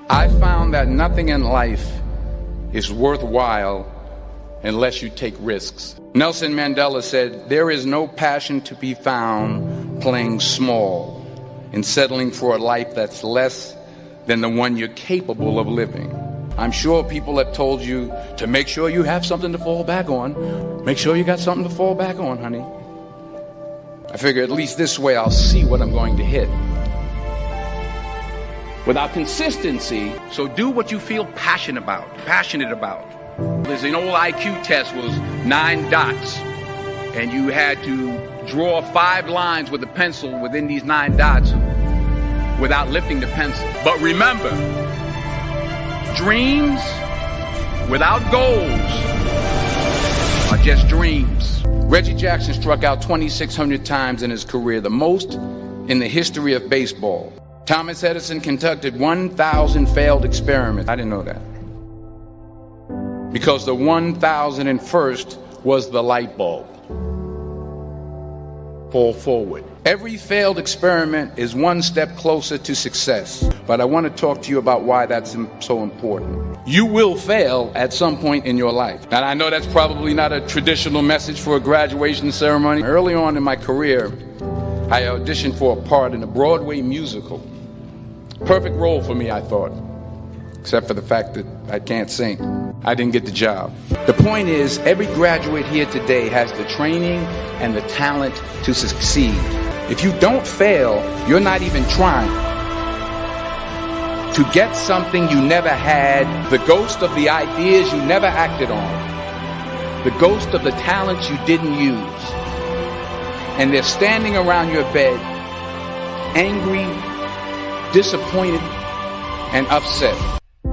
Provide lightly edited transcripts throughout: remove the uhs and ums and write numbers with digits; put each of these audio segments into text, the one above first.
I found that nothing in life is worthwhile unless you take risks. Nelson Mandela said, "There is no passion to be found playing small and settling for a life that's less than the one you're capable of living." I'm sure people have told you to make sure you have something to fall back on. Make sure you got something to fall back on, honey. I figure at least this way I'll see what I'm going to hit. Without consistency, so do what you feel passionate about. There's an old IQ test was 9 dots, and you had to draw 5 lines with a pencil within these 9 dots without lifting the pencil. But remember, dreams without goals are just dreams. Reggie Jackson struck out 2,600 times in his career, the most in the history of baseball. Thomas Edison conducted 1,000 failed experiments. I didn't know that. Because the 1,001st was the light bulb. Fall forward. Every failed experiment is one step closer to success. But I want to talk to you about why that's so important. You will fail at some point in your life. And I know that's probably not a traditional message for a graduation ceremony. Early on in my career, I auditioned for a part in a Broadway musical. Perfect role for me, I thought. Except for the fact that I can't sing. I didn't get the job. The point is, every graduate here today has the training and the talent to succeed. If you don't fail, you're not even trying. To get something you never had, the ghost of the ideas you never acted on, the ghost of the talents you didn't use, and they're standing around your bed, angry, disappointed, and upset.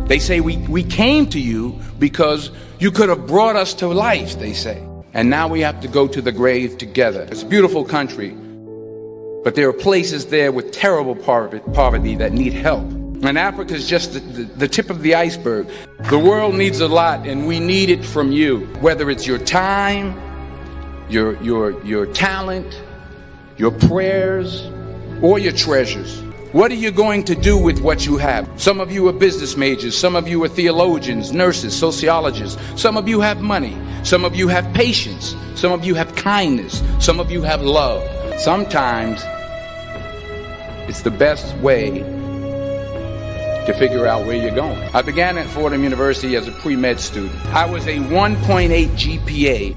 They say, we came to you because you could have brought us to life, they say. And now we have to go to the grave together. It's a beautiful country, but there are places there with terrible poverty that need help. And Africa is just the tip of the iceberg. The world needs a lot, and we need it from you. Whether it's your time, your talent, your prayers, or your treasures. What are you going to do with what you have? Some of you are business majors. Some of you are theologians, nurses, sociologists. Some of you have money. Some of you have patience. Some of you have kindness. Some of you have love. Sometimes it's the best way to figure out where you're going. I began at Fordham University as a pre-med student. I was a 1.8 GPA,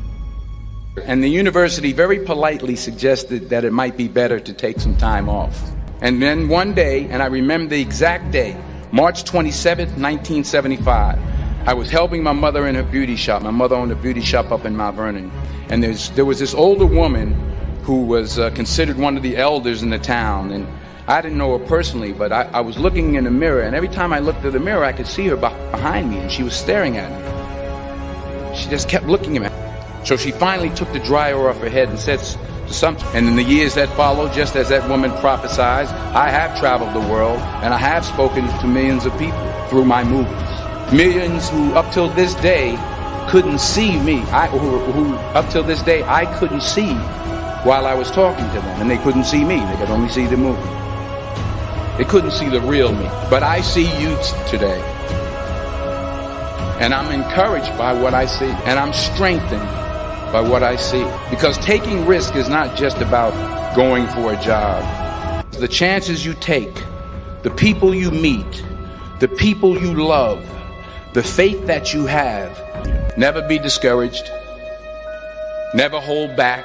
and the university very politely suggested that it might be better to take some time off. And then one day, and I remember the exact day, March 27th, 1975, I was helping my mother in her beauty shop. My mother owned a beauty shop up in Mount Vernon. And there was this older woman who was considered one of the elders in the town. And I didn't know her personally, but I was looking in the mirror, and every time I looked at the mirror, I could see her behind me, and she was staring at me. She just kept looking at me. So she finally took the dryer off her head and said something. And in the years that followed, just as that woman prophesied, I have traveled the world, and I have spoken to millions of people through my movies. Millions who up till this day couldn't see me. Who up till this day I couldn't see while I was talking to them, and they couldn't see me. They could only see the movie. They couldn't see the real me. But I see you today. And I'm encouraged by what I see. And I'm strengthened by what I see. Because taking risk is not just about going for a job. The chances you take, the people you meet, the people you love, the faith that you have. Never be discouraged. Never hold back.